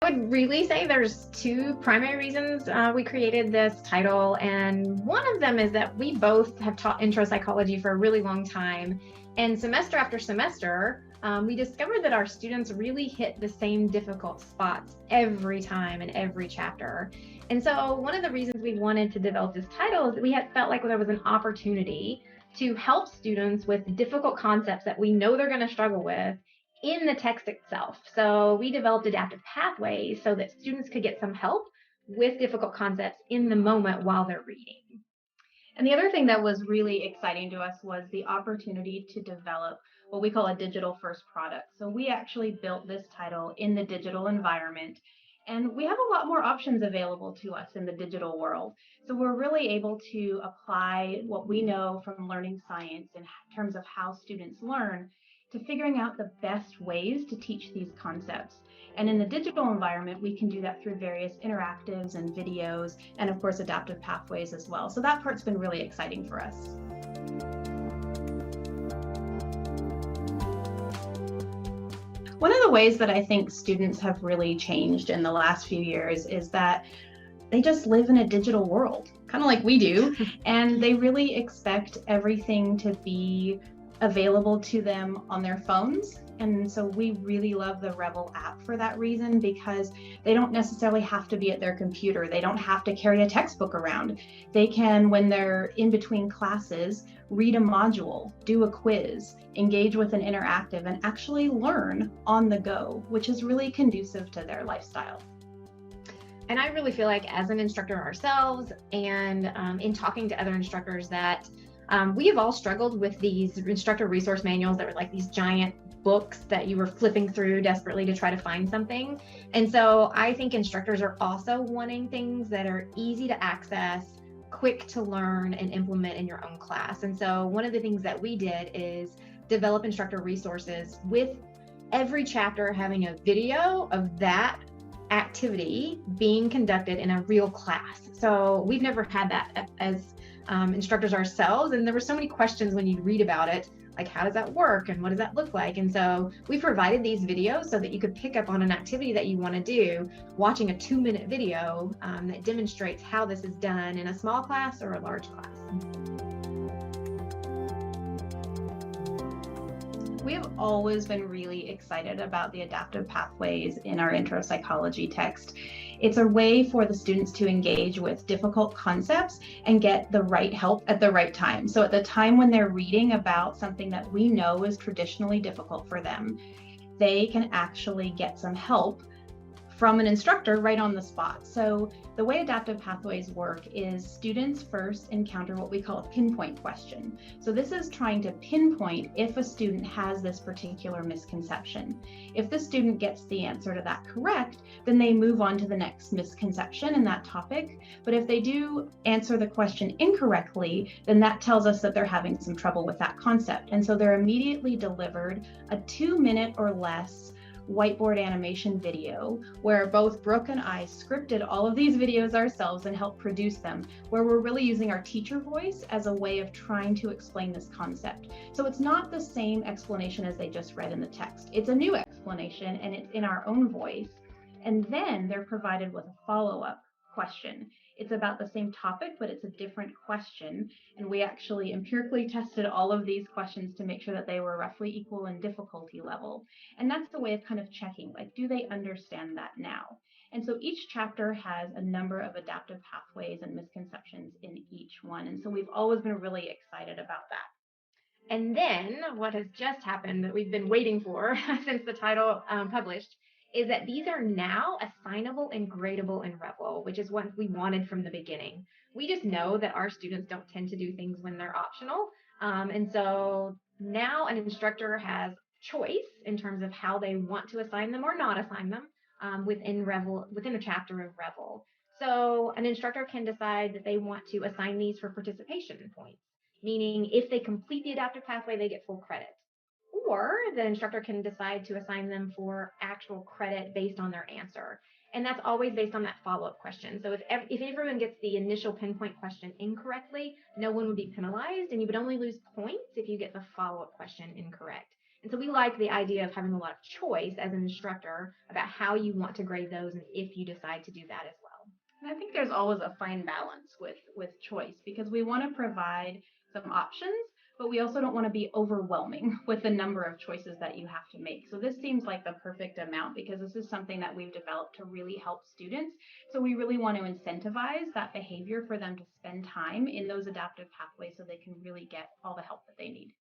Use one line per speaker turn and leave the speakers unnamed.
I would really say there's two primary reasons we created this title, and one of them is that we both have taught intro psychology for a really long time, and semester after semester, we discovered that our students really hit the same difficult spots every time in every chapter. And so one of the reasons we wanted to develop this title is that we had felt like there was an opportunity to help students with difficult concepts that we know they're going to struggle with in the text itself. So we developed adaptive pathways so that students could get some help with difficult concepts in the moment while they're reading.
And the other thing that was really exciting to us was the opportunity to develop what we call a digital first product. So we actually built this title in the digital environment, and we have a lot more options available to us in the digital world. So we're really able to apply what we know from learning science in terms of how students learn to figuring out the best ways to teach these concepts. And in the digital environment, we can do that through various interactives and videos, and of course, adaptive pathways as well. So that part's been really exciting for us. One of the ways that I think students have really changed in the last few years is that they just live in a digital world, kind of like we do, and they really expect everything to be available to them on their phones. And so we really love the Revel app for that reason, because they don't necessarily have to be at their computer. They don't have to carry a textbook around. They can, when they're in between classes, read a module, do a quiz, engage with an interactive, and actually learn on the go, which is really conducive to their lifestyle.
And I really feel like as an instructor ourselves and in talking to other instructors that we have all struggled with these instructor resource manuals that were like these giant books that you were flipping through desperately to try to find something. And so I think instructors are also wanting things that are easy to access, quick to learn and implement in your own class. And so one of the things that we did is develop instructor resources with every chapter having a video of that activity being conducted in a real class. So we've never had that as instructors ourselves, and there were so many questions when you read about it, like how does that work and what does that look like? And so we provided these videos so that you could pick up on an activity that you want to do, watching a 2-minute video that demonstrates how this is done in a small class or a large class.
We have always been really excited about the adaptive pathways in our intro psychology text. It's a way for the students to engage with difficult concepts and get the right help at the right time. So at the time when they're reading about something that we know is traditionally difficult for them, they can actually get some help from an instructor right on the spot. So the way adaptive pathways work is students first encounter what we call a pinpoint question. So this is trying to pinpoint if a student has this particular misconception. If the student gets the answer to that correct, then they move on to the next misconception in that topic. But if they do answer the question incorrectly, then that tells us that they're having some trouble with that concept. And so they're immediately delivered a 2-minute or less whiteboard animation video where both Brooke and I scripted all of these videos ourselves and helped produce them, where we're really using our teacher voice as a way of trying to explain this concept. So it's not the same explanation as they just read in the text. It's a new explanation and it's in our own voice. And then they're provided with a follow-up question. It's about the same topic, but it's a different question. And we actually empirically tested all of these questions to make sure that they were roughly equal in difficulty level. And that's the way of kind of checking, like, do they understand that now? And so each chapter has a number of adaptive pathways and misconceptions in each one. And so we've always been really excited about that.
And then what has just happened that we've been waiting for since the title published is that these are now assignable and gradable in Revel, which is what we wanted from the beginning. We just know that our students don't tend to do things when they're optional. And so now an instructor has choice in terms of how they want to assign them or not assign them within Revel, within a chapter of Revel. So an instructor can decide that they want to assign these for participation points, meaning if they complete the adaptive pathway, they get full credit. Or the instructor can decide to assign them for actual credit based on their answer. And that's always based on that follow-up question. So if everyone gets the initial pinpoint question incorrectly, no one would be penalized, and you would only lose points if you get the follow-up question incorrect. And so we like the idea of having a lot of choice as an instructor about how you want to grade those and if you decide to do that as well.
And I think there's always a fine balance with choice, because we want to provide some options, but we also don't want to be overwhelming with the number of choices that you have to make. So this seems like the perfect amount, because this is something that we've developed to really help students. So we really want to incentivize that behavior for them to spend time in those adaptive pathways so they can really get all the help that they need.